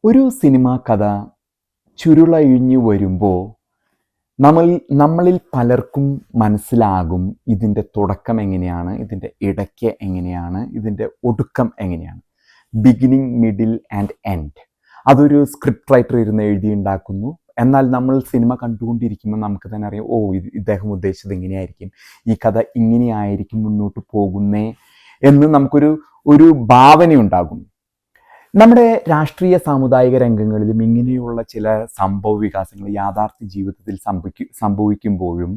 ഒരു സിനിമാ കഥ ചുരുളഴിഞ്ഞു വരുമ്പോൾ നമ്മളിൽ പലർക്കും മനസ്സിലാകും ഇതിൻ്റെ തുടക്കം എങ്ങനെയാണ്, ഇതിൻ്റെ ഇടയ്ക്ക് എങ്ങനെയാണ്, ഇതിൻ്റെ ഒടുക്കം എങ്ങനെയാണ്. Beginning, middle and end. അതൊരു സ്ക്രിപ്റ്റ് റൈറ്റർ ഇരുന്ന് എഴുതിയുണ്ടാക്കുന്നു. എന്നാൽ നമ്മൾ സിനിമ കണ്ടുകൊണ്ടിരിക്കുമ്പോൾ നമുക്ക് തന്നെ അറിയാം, ഇദ്ദേഹം ഉദ്ദേശിച്ചത് ഇങ്ങനെയായിരിക്കും, ഈ കഥ ഇങ്ങനെയായിരിക്കും മുന്നോട്ട് പോകുന്നേ എന്ന് നമുക്കൊരു ഭാവനയുണ്ടാകും. നമ്മുടെ രാഷ്ട്രീയ സാമുദായിക രംഗങ്ങളിലും ഇങ്ങനെയുള്ള ചില സംഭവ വികാസങ്ങൾ യാഥാർത്ഥ്യ ജീവിതത്തിൽ സംഭവിക്കുമ്പോഴും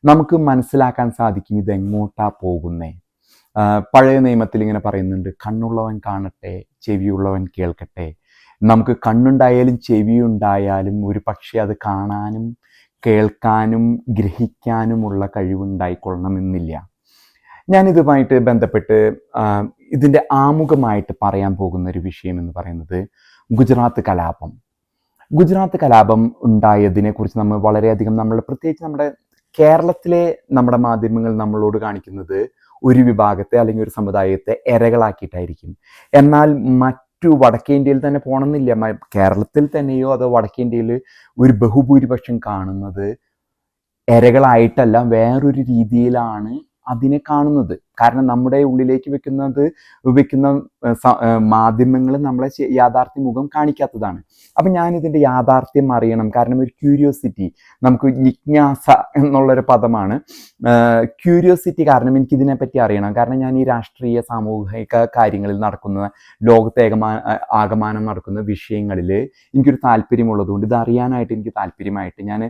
നമുക്ക് മനസ്സിലാക്കാൻ സാധിക്കും ഇതെങ്ങോട്ടാ പോകുന്നേ. പഴയ നിയമത്തിൽ ഇങ്ങനെ പറയുന്നുണ്ട്, കണ്ണുള്ളവൻ കാണട്ടെ, ചെവിയുള്ളവൻ കേൾക്കട്ടെ. നമുക്ക് കണ്ണുണ്ടായാലും ചെവിയുണ്ടായാലും ഒരു പക്ഷേ അത് കാണാനും കേൾക്കാനും ഗ്രഹിക്കാനുമുള്ള കഴിവുണ്ടായിക്കൊള്ളണമെന്നില്ല. ഞാനിതുമായിട്ട് ബന്ധപ്പെട്ട് ഇതിൻ്റെ ആമുഖമായിട്ട് പറയാൻ പോകുന്ന ഒരു വിഷയം എന്ന് പറയുന്നത് ഗുജറാത്ത് കലാപം. ഗുജറാത്ത് കലാപം ഉണ്ടായതിനെക്കുറിച്ച് നമ്മൾ വളരെയധികം പ്രത്യേകിച്ച് നമ്മുടെ കേരളത്തിലെ നമ്മുടെ മാധ്യമങ്ങൾ നമ്മളോട് കാണിക്കുന്നത് ഒരു വിഭാഗത്തെ അല്ലെങ്കിൽ ഒരു സമുദായത്തെ ഇരകളാക്കിയിട്ടായിരിക്കും. എന്നാൽ മറ്റു വടക്കേ ഇന്ത്യയിൽ തന്നെ പോകണമെന്നില്ല, കേരളത്തിൽ തന്നെയോ അതോ വടക്കേ ഇന്ത്യയിൽ ഒരു ബഹുഭൂരിപക്ഷം കാണുന്നത് ഇരകളായിട്ടല്ല, വേറൊരു രീതിയിലാണ് അതിനെ കാണുന്നത്. കാരണം നമ്മുടെ ഉള്ളിലേക്ക് വെക്കുന്ന മാധ്യമങ്ങൾ നമ്മളെ യാഥാർത്ഥ്യ മുഖം കാണിക്കാത്തതാണ്. അപ്പം ഞാനിതിൻ്റെ യാഥാർത്ഥ്യം അറിയണം, കാരണം ഒരു ക്യൂരിയോസിറ്റി, നമുക്ക് ജിജ്ഞാസ എന്നുള്ളൊരു പദമാണ്. ക്യൂരിയോസിറ്റി കാരണം എനിക്കിതിനെപ്പറ്റി അറിയണം. കാരണം ഞാൻ ഈ രാഷ്ട്രീയ സാമൂഹിക കാര്യങ്ങളിൽ നടക്കുന്ന, ലോകത്തെ ആകമാനം നടക്കുന്ന വിഷയങ്ങളിൽ എനിക്കൊരു താല്പര്യമുള്ളതുകൊണ്ട് ഇത് അറിയാനായിട്ട് എനിക്ക് താല്പര്യമായിട്ട് ഞാൻ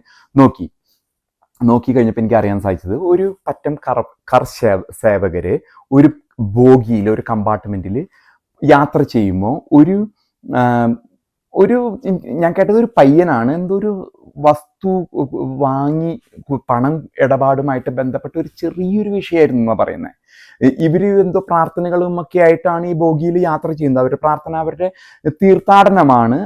നോക്കി കഴിഞ്ഞപ്പോൾ എനിക്ക് അറിയാൻ സാധിച്ചത്, ഒരു പറ്റം സേവകര് ഒരു ബോഗിയിൽ, ഒരു കമ്പാർട്ട്മെന്റിൽ യാത്ര ചെയ്യുമ്പോൾ ഞാൻ കേട്ടത് ഒരു പയ്യനാണ് എന്തോ ഒരു വസ്തു വാങ്ങി പണം ഇടപാടുമായിട്ട് ബന്ധപ്പെട്ട ഒരു ചെറിയൊരു വിഷയമായിരുന്നു എന്നാണ് പറയുന്നത്. ഇവര് എന്തോ പ്രാർത്ഥനകളും ഒക്കെ ആയിട്ടാണ് ഈ ബോഗിയിൽ യാത്ര ചെയ്യുന്നത്. അവരുടെ പ്രാർത്ഥന അവരുടെ തീർത്ഥാടനമാണ്.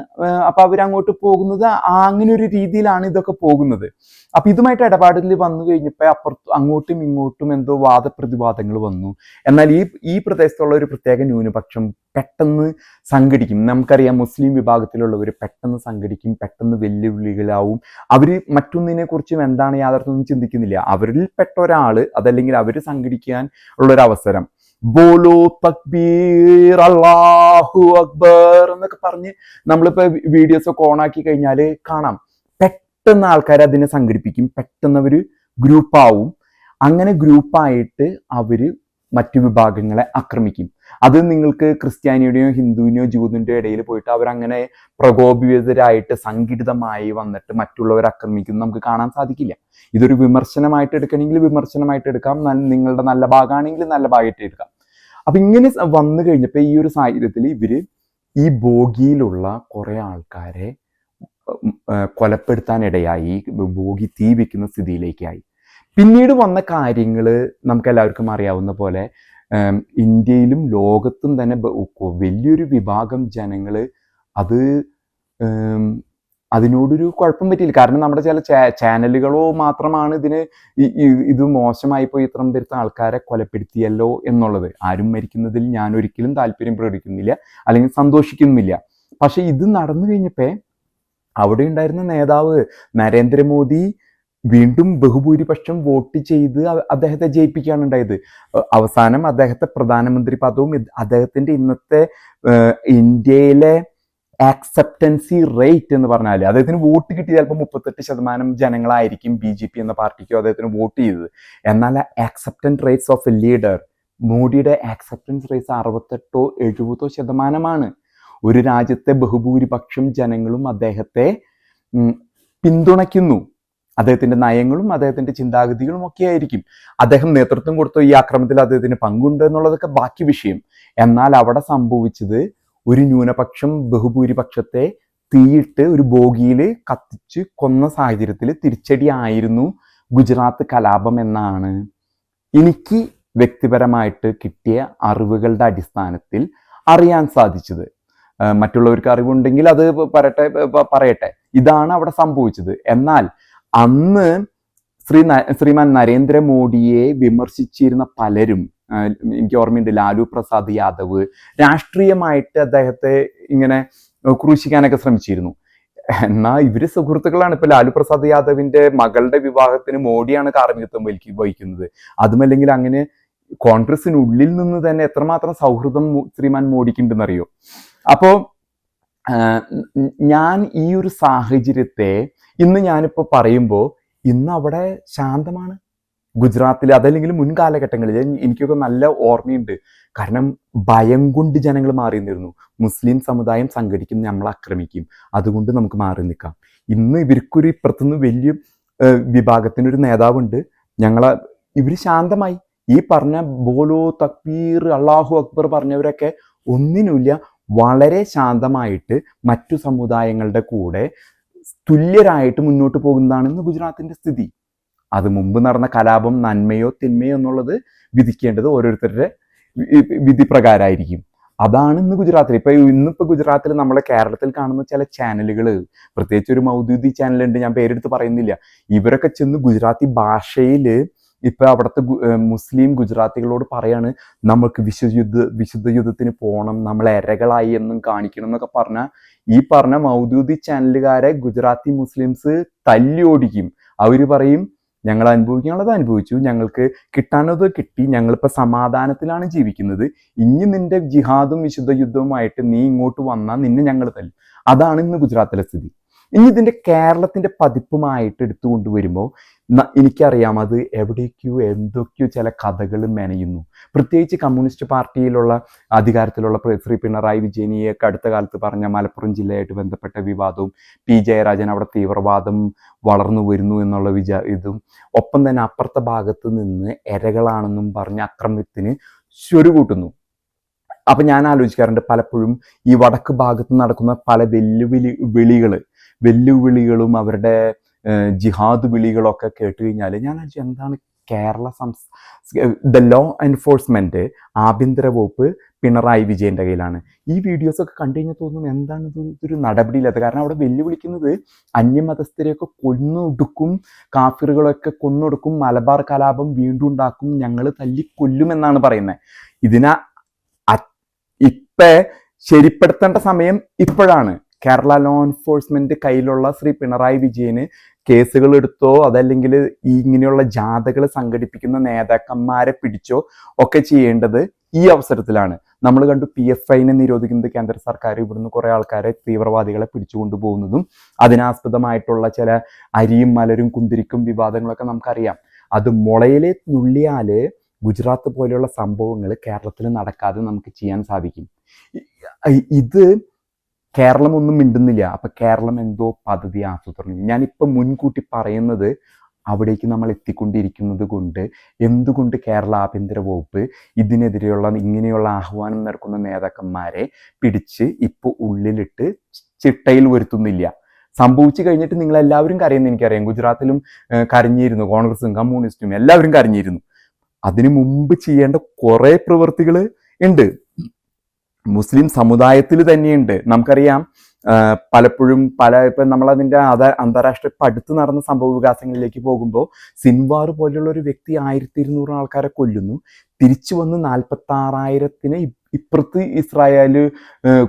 അപ്പൊ അവരങ്ങോട്ട് പോകുന്നത് അങ്ങനെ ഒരു രീതിയിലാണ് ഇതൊക്കെ പോകുന്നത്. അപ്പൊ ഇതുമായിട്ട് ഇടപാടിൽ വന്നു കഴിഞ്ഞപ്പോൾ അങ്ങോട്ടും ഇങ്ങോട്ടും എന്തോ വാദപ്രതിവാദങ്ങൾ വന്നു. എന്നാൽ ഈ പ്രദേശത്തുള്ള ഒരു പ്രത്യേക ന്യൂനപക്ഷം പെട്ടെന്ന് സംഘടിക്കും. നമുക്കറിയാം, മുസ്ലിം വിഭാഗത്തിലുള്ളവർ പെട്ടെന്ന് സംഘടിക്കും, പെട്ടെന്ന് വെല്ലുവിളികളാവും. അവര് മറ്റൊന്നിനെ കുറിച്ചും എന്താണ് യാഥാർത്ഥ്യം ചിന്തിക്കുന്നില്ല. അവരിൽ പെട്ട ഒരാള് അതല്ലെങ്കിൽ അവര് സംഘടിക്കാൻ ഉള്ളൊരു അവസരം, ബോലോ തക്ബീർ അല്ലാഹു അക്ബർ എന്നൊക്കെ പറഞ്ഞ് നമ്മളിപ്പോ വീഡിയോസ് ഒക്കെ ഓണാക്കി കഴിഞ്ഞാൽ കാണാം, പെട്ടെന്ന് ആൾക്കാർ അതിനെ സംഘടിപ്പിക്കും, പെട്ടെന്ന് അവര് ഗ്രൂപ്പാവും. അങ്ങനെ ഗ്രൂപ്പായിട്ട് അവര് മറ്റു വിഭാഗങ്ങളെ ആക്രമിക്കും. അത് നിങ്ങൾക്ക് ക്രിസ്ത്യാനിയുടെയോ ഹിന്ദുവിനെയോ ജൂതിൻ്റെയോ ഇടയിൽ പോയിട്ട് അവരങ്ങനെ പ്രകോപിതരായിട്ട് സംഘടിതമായി വന്നിട്ട് മറ്റുള്ളവരെ ആക്രമിക്കുന്നത് നമുക്ക് കാണാൻ സാധിക്കില്ല. ഇതൊരു വിമർശനമായിട്ട് എടുക്കണമെങ്കിൽ വിമർശനമായിട്ട് എടുക്കാം, നിങ്ങളുടെ നല്ല ഭാഗമാണെങ്കിൽ നല്ല ഭാഗമായിട്ട് എടുക്കാം. അപ്പൊ ഇങ്ങനെ വന്നു കഴിഞ്ഞപ്പോൾ ഈ ഒരു സാഹചര്യത്തിൽ ഇവര് ഈ ബോഗിയിലുള്ള കുറെ ആൾക്കാരെ കൊലപ്പെടുത്താനിടയായി, ബോഗി തീ വെക്കുന്ന സ്ഥിതിയിലേക്കായി. പിന്നീട് വന്ന കാര്യങ്ങൾ നമുക്ക് എല്ലാവർക്കും അറിയാവുന്ന പോലെ ഇന്ത്യയിലും ലോകത്തും തന്നെ വലിയൊരു വിഭാഗം ജനങ്ങൾ അതിനോടൊരു കുഴപ്പം പറ്റിയില്ല. കാരണം നമ്മുടെ ചില ചാനലുകളോ മാത്രമാണ് ഇത് മോശമായി പോയി ഇത്രയും പേരുത്ത ആൾക്കാരെ കൊലപ്പെടുത്തിയല്ലോ എന്നുള്ളത്. ആരും മരിക്കുന്നതിൽ ഞാൻ ഒരിക്കലും താല്പര്യം പ്രകടിക്കുന്നില്ല അല്ലെങ്കിൽ സന്തോഷിക്കുന്നില്ല. പക്ഷെ ഇത് നടന്നു കഴിഞ്ഞപ്പോൾ അവിടെ ഉണ്ടായിരുന്ന നേതാവ് നരേന്ദ്രമോദി വീണ്ടും ബഹുഭൂരിപക്ഷം വോട്ട് ചെയ്ത് അദ്ദേഹത്തെ ജയിപ്പിക്കുകയാണ് ഉണ്ടായത്. അവസാനം അദ്ദേഹത്തെ പ്രധാനമന്ത്രി പദവും അദ്ദേഹത്തിന്റെ ഇന്നത്തെ ഇന്ത്യയിലെ ആക്സെപ്റ്റൻസി റേറ്റ് എന്ന് പറഞ്ഞാൽ, അദ്ദേഹത്തിന് വോട്ട് കിട്ടിയ ചിലപ്പോൾ 38% ജനങ്ങളായിരിക്കും BJP എന്ന പാർട്ടിക്കോ അദ്ദേഹത്തിന് വോട്ട് ചെയ്തത്. എന്നാൽ acceptance rates of a leader, മോഡിയുടെ ആക്സെപ്റ്റൻസ് റേറ്റ്സ് 68-70% ഒരു രാജ്യത്തെ ബഹുഭൂരിപക്ഷം ജനങ്ങളും അദ്ദേഹത്തെ പിന്തുണയ്ക്കുന്നു. അദ്ദേഹത്തിന്റെ നയങ്ങളും അദ്ദേഹത്തിന്റെ ചിന്താഗതികളും ഒക്കെ ആയിരിക്കും. അദ്ദേഹം നേതൃത്വം കൊടുത്ത ഈ ആക്രമണത്തിൽ അദ്ദേഹത്തിന് പങ്കുണ്ട് എന്നുള്ളതൊക്കെ ബാക്കി വിഷയം. എന്നാൽ അവിടെ സംഭവിച്ചത് ഒരു ന്യൂനപക്ഷം ബഹുഭൂരിപക്ഷത്തെ തീയിട്ട് ഒരു ബോഗിയിൽ കത്തിച്ച് കൊന്ന സാഹചര്യത്തിൽ തിരിച്ചടി ആയിരുന്നു ഗുജറാത്ത് കലാപം എന്നാണ് എനിക്ക് വ്യക്തിപരമായിട്ട് കിട്ടിയ അറിവുകളുടെ അടിസ്ഥാനത്തിൽ അറിയാൻ സാധിച്ചത്. മറ്റുള്ളവർക്ക് അറിവുണ്ടെങ്കിൽ അത് പറയട്ടെ. ഇതാണ് അവിടെ സംഭവിച്ചത്. എന്നാൽ അന്ന് ശ്രീമാൻ നരേന്ദ്രമോദിയെ വിമർശിച്ചിരുന്ന പലരും, എനിക്ക് ഓർമ്മയുണ്ട് ലാലു പ്രസാദ് യാദവ്, രാഷ്ട്രീയമായിട്ട് അദ്ദേഹത്തെ ഇങ്ങനെ ക്രൂശിക്കാനൊക്കെ ശ്രമിച്ചിരുന്നു. എന്നാൽ ഇവര് സുഹൃത്തുക്കളാണ്. ഇപ്പൊ ലാലു പ്രസാദ് യാദവിന്റെ മകളുടെ വിവാഹത്തിന് മോഡിയാണ് കാർമ്മികത്വം വഹിക്കുന്നത്. അതുമല്ലെങ്കിൽ അങ്ങനെ കോൺഗ്രസിനുള്ളിൽ നിന്ന് തന്നെ എത്രമാത്രം സൗഹൃദം ശ്രീമാൻ മോഡിക്കുണ്ടെന്നറിയോ. അപ്പോ ഞാൻ ഈ ഒരു സാഹചര്യത്തെ ഇന്ന് ഞാനിപ്പോൾ പറയുമ്പോൾ ഇന്ന് അവിടെ ശാന്തമാണ്. ഗുജറാത്തിൽ അതല്ലെങ്കിൽ മുൻകാലഘട്ടങ്ങളിൽ എനിക്കൊക്കെ നല്ല ഓർമ്മയുണ്ട്. കാരണം ഭയം കൊണ്ട് ജനങ്ങൾ മാറി നിന്നിരുന്നു. മുസ്ലിം സമുദായം സംഘടിക്കും, നമ്മളെ ആക്രമിക്കും, അതുകൊണ്ട് നമുക്ക് മാറി നിൽക്കാം. ഇന്ന് ഇവർക്കൊരു ഇപ്പുറത്തുനിന്ന് വലിയ വിഭാഗത്തിനൊരു നേതാവുണ്ട്. ഇവർ ശാന്തമായി. ഈ പറഞ്ഞ ബോലോ തക്ബീർ അള്ളാഹു അക്ബർ പറഞ്ഞവരൊക്കെ ഒന്നിനുമില്ല, വളരെ ശാന്തമായിട്ട് മറ്റു സമുദായങ്ങളുടെ കൂടെ തുല്യരായിട്ട് മുന്നോട്ട് പോകുന്നതാണ് ഇന്ന് ഗുജറാത്തിന്റെ സ്ഥിതി. അത് മുമ്പ് നടന്ന കലാപം നന്മയോ തിന്മയോ എന്നുള്ളത് വിധിക്കേണ്ടത് ഓരോരുത്തരുടെ വിധി പ്രകാരമായിരിക്കും. അതാണ് ഇന്ന് ഗുജറാത്തിൽ. ഇന്നിപ്പോൾ ഗുജറാത്തിൽ നമ്മളെ കേരളത്തിൽ കാണുന്ന ചില ചാനലുകൾ, പ്രത്യേകിച്ച് ഒരു മൗദൂദി ചാനലുണ്ട്, ഞാൻ പേരെടുത്ത് പറയുന്നില്ല. ഇവരൊക്കെ ചെന്ന് ഗുജറാത്തി ഭാഷയിൽ ഇപ്പൊ അവിടുത്തെ മുസ്ലിം ഗുജറാത്തികളോട് പറയാണ് നമുക്ക് വിശുദ്ധ യുദ്ധത്തിന് പോകണം, നമ്മൾ ഇരകളായി എന്നും കാണിക്കണം എന്നൊക്കെ പറഞ്ഞാൽ ഈ പറഞ്ഞ മൗദൂദി ചാനലുകാരെ ഗുജറാത്തി മുസ്ലിംസ് തല്ലി ഓടിക്കും. അവർ പറയും ഞങ്ങൾ അനുഭവിക്കാനുള്ളത് അനുഭവിച്ചു, ഞങ്ങൾക്ക് കിട്ടാനുള്ളത് കിട്ടി, ഞങ്ങളിപ്പോൾ സമാധാനത്തിലാണ് ജീവിക്കുന്നത്, ഇനി നിന്റെ ജിഹാദും വിശുദ്ധ യുദ്ധവുമായിട്ട് നീ ഇങ്ങോട്ട് വന്നാൽ നിന്നെ ഞങ്ങൾ തല്ലും. അതാണ് ഇന്ന് ഗുജറാത്തിലെ സ്ഥിതി. ഇനി ഇതിന്റെ കേരളത്തിന്റെ പതിപ്പുമായിട്ട് എടുത്തുകൊണ്ടുവരുമ്പോൾ എനിക്കറിയാം അത് എവിടേക്കോ എന്തൊക്കെയോ ചില കഥകൾ മെനയുന്നു. പ്രത്യേകിച്ച് കമ്മ്യൂണിസ്റ്റ് പാർട്ടിയിലുള്ള അധികാരത്തിലുള്ള ശ്രീ പിണറായി വിജയനെയൊക്കെ അടുത്ത കാലത്ത് പറഞ്ഞ മലപ്പുറം ജില്ലയായിട്ട് ബന്ധപ്പെട്ട വിവാദവും പി ജയരാജൻ അവിടെ തീവ്രവാദം വളർന്നു വരുന്നു എന്നുള്ള ഇതും, ഒപ്പം തന്നെ അപ്പുറത്തെ ഭാഗത്ത് നിന്ന് ഇരകളാണെന്നും പറഞ്ഞ അക്രമത്തിന് ശുരുകൂട്ടുന്നു. അപ്പൊ ഞാൻ ആലോചിക്കാറുണ്ട് പലപ്പോഴും ഈ വടക്ക് ഭാഗത്ത് നടക്കുന്ന പല വെല്ലുവിളികളും അവരുടെ ജിഹാദ് വിളികളൊക്കെ കേട്ട് കഴിഞ്ഞാൽ ഞാൻ എന്താണ് കേരള ദ ലോ എൻഫോഴ്സ്മെന്റ് ആഭ്യന്തര വകുപ്പ് പിണറായി വിജയന്റെ കയ്യിലാണ്. ഈ വീഡിയോസ് ഒക്കെ കണ്ടു കഴിഞ്ഞാൽ തോന്നും എന്താണ് ഇതൊരു നടപടിയില്ലാത്ത. കാരണം അവിടെ വെല്ലുവിളിക്കുന്നത് അന്യമതസ്ഥരെയൊക്കെ കൊന്നൊടുക്കും, കാഫിറുകളൊക്കെ കൊന്നൊടുക്കും, മലബാർ കലാപം വീണ്ടും ഉണ്ടാക്കും, ഞങ്ങൾ തല്ലിക്കൊല്ലുമെന്നാണ് പറയുന്നത്. ഇതിനെ ശരിപ്പെടുത്തേണ്ട സമയം ഇപ്പോഴാണ്. കേരള ലോ എൻഫോഴ്സ്മെന്റ് കയ്യിലുള്ള ശ്രീ പിണറായി വിജയന് കേസുകൾ എടുത്തോ അതല്ലെങ്കിൽ ഇങ്ങനെയുള്ള ജാഥകൾ സംഘടിപ്പിക്കുന്ന നേതാക്കന്മാരെ പിടിച്ചോ ഒക്കെ ചെയ്യേണ്ടത് ഈ അവസരത്തിലാണ്. നമ്മൾ കണ്ടു PFIനെ നിരോധിക്കുന്നത് കേന്ദ്ര സർക്കാർ ഇവിടുന്ന് കുറെ ആൾക്കാരെ തീവ്രവാദികളെ പിടിച്ചുകൊണ്ടു പോകുന്നതും അതിനാസ്പദമായിട്ടുള്ള ചില അരിയും മലരും കുന്തിരിക്കും വിവാദങ്ങളൊക്കെ നമുക്കറിയാം. അത് മുളയിലെ നുള്ളിയാല് ഗുജറാത്ത് പോലെയുള്ള സംഭവങ്ങൾ കേരളത്തിൽ നടക്കാതെ നമുക്ക് ചെയ്യാൻ സാധിക്കും. ഇത് കേരളം ഒന്നും മിണ്ടുന്നില്ല. അപ്പൊ കേരളം എന്തോ പദ്ധതി ആസൂത്രണം. ഞാനിപ്പോൾ മുൻകൂട്ടി പറയുന്നത് അവിടേക്ക് നമ്മൾ എത്തിക്കൊണ്ടിരിക്കുന്നത് കൊണ്ട് എന്തുകൊണ്ട് കേരള ആഭ്യന്തര വകുപ്പ് ഇതിനെതിരെയുള്ള ഇങ്ങനെയുള്ള ആഹ്വാനം നടക്കുന്ന നേതാക്കന്മാരെ പിടിച്ച് ഇപ്പോൾ ഉള്ളിലിട്ട് ചിട്ടയിൽ വരുത്തുന്നില്ല. സംഭവിച്ചു കഴിഞ്ഞിട്ട് നിങ്ങൾ എല്ലാവരും കരയുന്ന എനിക്കറിയാം. ഗുജറാത്തിലും കരഞ്ഞിരുന്നു, കോൺഗ്രസും കമ്മ്യൂണിസ്റ്റും എല്ലാവരും കരഞ്ഞിരുന്നു. അതിനു മുമ്പ് ചെയ്യേണ്ട കുറെ പ്രവൃത്തികൾ ഉണ്ട്. മുസ്ലിം സമുദായത്തിൽ തന്നെയുണ്ട്. നമുക്കറിയാം പലപ്പോഴും ഇപ്പം നമ്മളതിൻ്റെ അന്താരാഷ്ട്ര അടുത്ത് നടന്ന സംഭവ വികാസങ്ങളിലേക്ക് പോകുമ്പോൾ സിൻവാർ പോലെയുള്ള ഒരു വ്യക്തി 1200 ആൾക്കാരെ കൊല്ലുന്നു, തിരിച്ചു വന്ന് 46,000 ഇപ്പുറത്ത് ഇസ്രായേൽ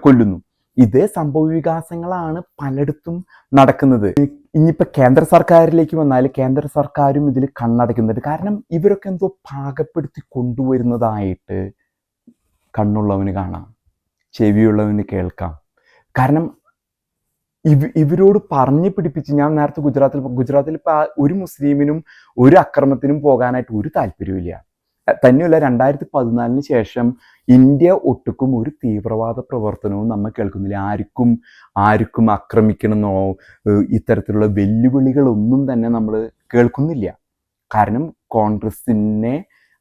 കൊല്ലുന്നു. ഇതേ സംഭവ വികാസങ്ങളാണ് പലയിടത്തും നടക്കുന്നത്. ഇനിയിപ്പോൾ കേന്ദ്ര സർക്കാരിലേക്ക് വന്നാൽ കേന്ദ്ര സർക്കാരും ഇതിൽ കണ്ണടയ്ക്കുന്നുണ്ട്. കാരണം ഇവരൊക്കെ എന്തോ പാകപ്പെടുത്തി കൊണ്ടുവരുന്നതായിട്ട് കണ്ണുള്ളവന് കാണാം, ചെവിയുള്ളവന് കേൾക്കാം. കാരണം ഇവരോട് പറഞ്ഞു പിടിപ്പിച്ച്, ഞാൻ നേരത്തെ ഗുജറാത്തിൽ ഇപ്പൊ ഒരു മുസ്ലിമിനും ഒരു അക്രമത്തിനും പോകാനായിട്ട് ഒരു താല്പര്യമില്ല. തന്നെയല്ല 2014 ശേഷം ഇന്ത്യ ഒട്ടുക്കും ഒരു തീവ്രവാദ പ്രവർത്തനവും നമ്മൾ കേൾക്കുന്നില്ല. ആർക്കും ആക്രമിക്കണമെന്നോ ഇത്തരത്തിലുള്ള വെല്ലുവിളികളൊന്നും തന്നെ നമ്മൾ കേൾക്കുന്നില്ല. കാരണം കോൺഗ്രസിനെ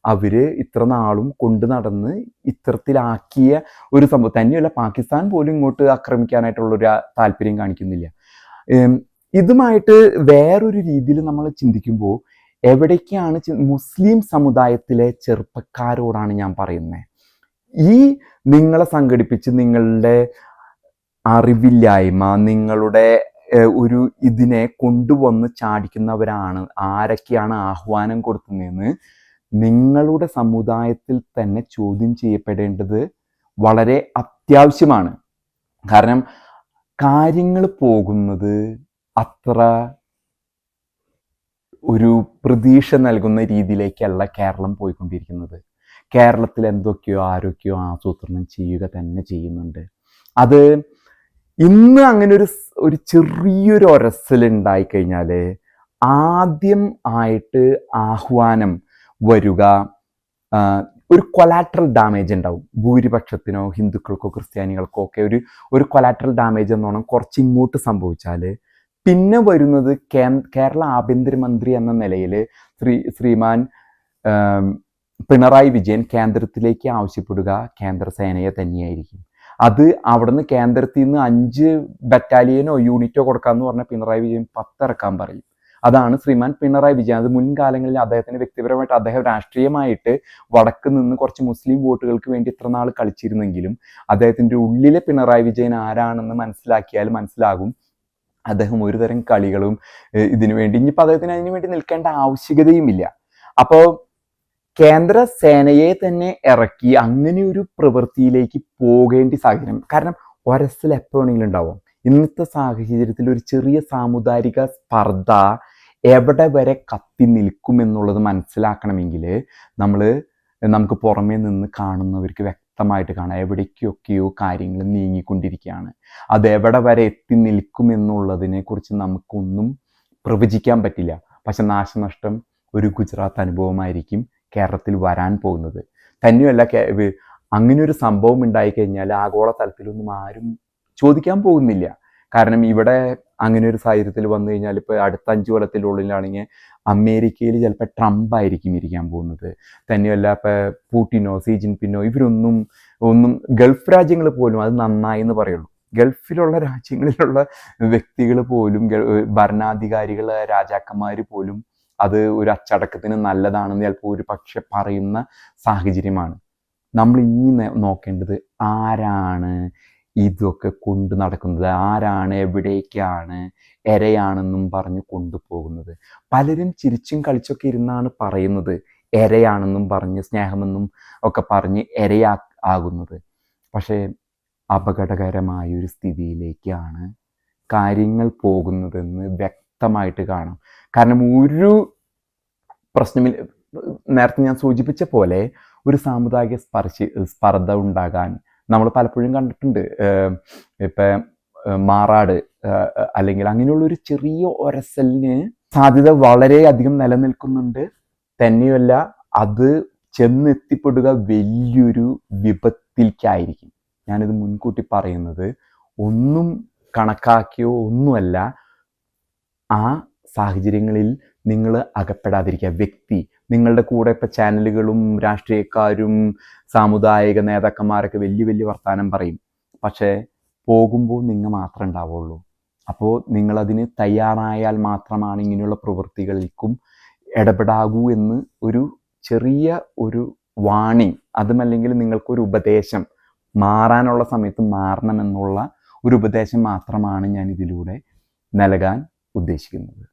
അവര് ഇത്ര നാളും കൊണ്ടു നടന്ന് ഇത്തരത്തിലാക്കിയ ഒരു സംഭവം തന്നെയല്ല. പാകിസ്ഥാൻ പോലും ഇങ്ങോട്ട് ആക്രമിക്കാനായിട്ടുള്ളൊരു താല്പര്യം കാണിക്കുന്നില്ല. ഇതുമായിട്ട് വേറൊരു രീതിയിൽ നമ്മൾ ചിന്തിക്കുമ്പോൾ എവിടേക്കാണ് മുസ്ലിം സമുദായത്തിലെ ചെറുപ്പക്കാരോടാണ് ഞാൻ പറയുന്നത്. ഈ നിങ്ങളെ സംഘടിപ്പിച്ച് നിങ്ങളുടെ അറിവില്ലായ്മ, നിങ്ങളുടെ ഒരു ഇതിനെ കൊണ്ടുവന്ന് ചാടിക്കുന്നവരാണ്. ആരൊക്കെയാണ് ആഹ്വാനം കൊടുക്കുന്നതെന്ന് നിങ്ങളുടെ സമുദായത്തിൽ തന്നെ ചോദ്യം ചെയ്യപ്പെടേണ്ടത് വളരെ അത്യാവശ്യമാണ്. കാരണം കാര്യങ്ങൾ പോകുന്നത് അത്ര ഒരു പ്രതീക്ഷ നൽകുന്ന രീതിയിലേക്കല്ല കേരളം പോയിക്കൊണ്ടിരിക്കുന്നത്. കേരളത്തിൽ എന്തൊക്കെയോ ആരൊക്കെയോ ആസൂത്രണം ചെയ്യുക തന്നെ ചെയ്യുന്നുണ്ട്. അത് ഇന്ന് അങ്ങനെ ഒരു ചെറിയൊരു ഒരസലുണ്ടായിക്കഴിഞ്ഞാൽ ആദ്യം ആയിട്ട് ആഹ്വാനം വരിക ഒരു കൊലാട്രൽ ഡാമേജ് ഉണ്ടാവും. ഭൂരിപക്ഷത്തിനോ ഹിന്ദുക്കൾക്കോ ക്രിസ്ത്യാനികൾക്കോ ഒക്കെ ഒരു കൊലാട്രൽ ഡാമേജ് എന്നോണം കുറച്ച് ഇങ്ങോട്ട് സംഭവിച്ചാൽ പിന്നെ വരുന്നത് കേരള ആഭ്യന്തരമന്ത്രി എന്ന നിലയിൽ ശ്രീമാൻ പിണറായി വിജയൻ കേന്ദ്രത്തിലേക്ക് ആവശ്യപ്പെടുക കേന്ദ്ര സേനയെ തന്നെയായിരിക്കും. അത് അവിടുന്ന് കേന്ദ്രത്തിൽ നിന്ന് 5 ബറ്റാലിയനോ യൂണിറ്റോ കൊടുക്കാമെന്ന് പറഞ്ഞാൽ പിണറായി വിജയൻ 10 ഇറക്കാൻ പറയും. അതാണ് ശ്രീമാൻ പിണറായി വിജയൻ. അത് മുൻകാലങ്ങളിൽ അദ്ദേഹത്തിന് വ്യക്തിപരമായിട്ട് അദ്ദേഹം രാഷ്ട്രീയമായിട്ട് വടക്ക് നിന്ന് കുറച്ച് മുസ്ലിം വോട്ടുകൾക്ക് വേണ്ടി ഇത്ര നാൾ കളിച്ചിരുന്നെങ്കിലും അദ്ദേഹത്തിൻ്റെ ഉള്ളിലെ പിണറായി വിജയൻ ആരാണെന്ന് മനസ്സിലാക്കിയാൽ മനസ്സിലാകും അദ്ദേഹം ഒരുതരം കളികളും ഇതിനു വേണ്ടി ഇനിയിപ്പോൾ അദ്ദേഹത്തിന് അതിനു വേണ്ടി നിൽക്കേണ്ട ആവശ്യകതയുമില്ല. അപ്പോൾ കേന്ദ്ര സേനയെ തന്നെ ഇറക്കി അങ്ങനെ ഒരു പ്രവൃത്തിയിലേക്ക് പോകേണ്ട സാഹചര്യം, കാരണം ഒരസൽ എപ്പോഴെങ്കിലും ഉണ്ടാവും. ഇന്നത്തെ സാഹചര്യത്തിൽ ഒരു ചെറിയ സാമുദായിക സ്പർദ്ധ എവിടെ വരെ കത്തി നിൽക്കുമെന്നുള്ളത് മനസ്സിലാക്കണമെങ്കിൽ നമുക്ക് പുറമേ നിന്ന് കാണുന്നവർക്ക് വ്യക്തമായിട്ട് കാണാം എവിടേക്കൊക്കെയോ കാര്യങ്ങൾ നീങ്ങിക്കൊണ്ടിരിക്കുകയാണ്. അത് എവിടെ വരെ എത്തി നിൽക്കുമെന്നുള്ളതിനെ കുറിച്ച് നമുക്കൊന്നും പ്രവചിക്കാൻ പറ്റില്ല. പക്ഷെ നാശനഷ്ടം ഒരു ഗുജറാത്ത് അനുഭവമായിരിക്കും കേരളത്തിൽ വരാൻ പോകുന്നത്. തന്നെയല്ല, അങ്ങനെ ഒരു സംഭവം ഉണ്ടായിക്കഴിഞ്ഞാൽ ആഗോള തലത്തിലൊന്നും ആരും ചോദിക്കാൻ പോകുന്നില്ല. കാരണം ഇവിടെ അങ്ങനെ ഒരു സാഹചര്യത്തിൽ വന്നു കഴിഞ്ഞാൽ ഇപ്പോൾ അടുത്ത 5 കൊല്ലത്തിനുള്ളിലാണെങ്കിൽ അമേരിക്കയിൽ ചിലപ്പോൾ ട്രംപ് ആയിരിക്കും ഇരിക്കാൻ പോകുന്നത്. തന്നെയല്ല ഇപ്പോൾ പുടിനോ സി ജിൻപിന്നോ ഇവരൊന്നും ഗൾഫ് രാജ്യങ്ങൾ പോലും അത് നന്നായി എന്ന് പറയുള്ളൂ. ഗൾഫിലുള്ള രാജ്യങ്ങളിലുള്ള വ്യക്തികൾ പോലും ഭരണാധികാരികൾ രാജാക്കന്മാർ പോലും അത് ഒരു അച്ചടക്കത്തിന് നല്ലതാണെന്ന് ചിലപ്പോൾ ഒരു പക്ഷെ പറയുന്ന സാഹചര്യമാണ്. നമ്മൾ ഇനി നോക്കേണ്ടത് ആരാണ് ഇതൊക്കെ കൊണ്ടു നടക്കുന്നത്, ആരാണ് എവിടേക്കാണ് എരയാണെന്നും പറഞ്ഞ് കൊണ്ടുപോകുന്നത്. പലരും ചിരിച്ചും കളിച്ചൊക്കെ ഇരുന്നാണ് പറയുന്നത് എരയാണെന്നും പറഞ്ഞ് സ്നേഹമെന്നും ഒക്കെ പറഞ്ഞ് ആകുന്നത്. പക്ഷേ അപകടകരമായൊരു സ്ഥിതിയിലേക്കാണ് കാര്യങ്ങൾ പോകുന്നതെന്ന് വ്യക്തമായിട്ട് കാണാം. കാരണം ഒരു പ്രശ്നമില്ല, നേരത്തെ ഞാൻ സൂചിപ്പിച്ച പോലെ ഒരു സാമുദായിക സ്പർദ്ധ ഉണ്ടാകാൻ നമ്മൾ പലപ്പോഴും കണ്ടിട്ടുണ്ട്. ഇപ്പം മാറാട് അല്ലെങ്കിൽ അങ്ങനെയുള്ളൊരു ചെറിയ ഒരസലിന് സാധ്യത വളരെയധികം നിലനിൽക്കുന്നുണ്ട്. തന്നെയല്ല, അത് ചെന്നെത്തിപ്പെടുക വലിയൊരു വിപത്തിലേക്കായിരിക്കും. ഞാനിത് മുൻകൂട്ടി പറയുന്നത് ഒന്നും കണക്കാക്കിയോ ഒന്നുമല്ല. ആ സാഹചര്യങ്ങളിൽ നിങ്ങൾ അകപ്പെടാതിരിക്കുക. വ്യക്തി നിങ്ങളുടെ കൂടെ ഇപ്പോൾ ചാനലുകളും രാഷ്ട്രീയക്കാരും സാമുദായിക നേതാക്കന്മാരൊക്കെ വലിയ വലിയ വർത്തമാനം പറയും. പക്ഷേ പോകുമ്പോൾ നിങ്ങൾ മാത്രമേ ഉണ്ടാവുള്ളൂ. അപ്പോൾ നിങ്ങളതിന് തയ്യാറായാൽ മാത്രമാണ് ഇങ്ങനെയുള്ള പ്രവൃത്തികൾക്കും ഇടപെടാകൂ എന്ന് ഒരു ചെറിയ ഒരു വാണിംഗ്, അതുമല്ലെങ്കിൽ നിങ്ങൾക്കൊരു ഉപദേശം, മാറാനുള്ള സമയത്ത് മാറണമെന്നുള്ള ഒരു ഉപദേശം മാത്രമാണ് ഞാൻ ഇതിലൂടെ നൽകാൻ ഉദ്ദേശിക്കുന്നത്.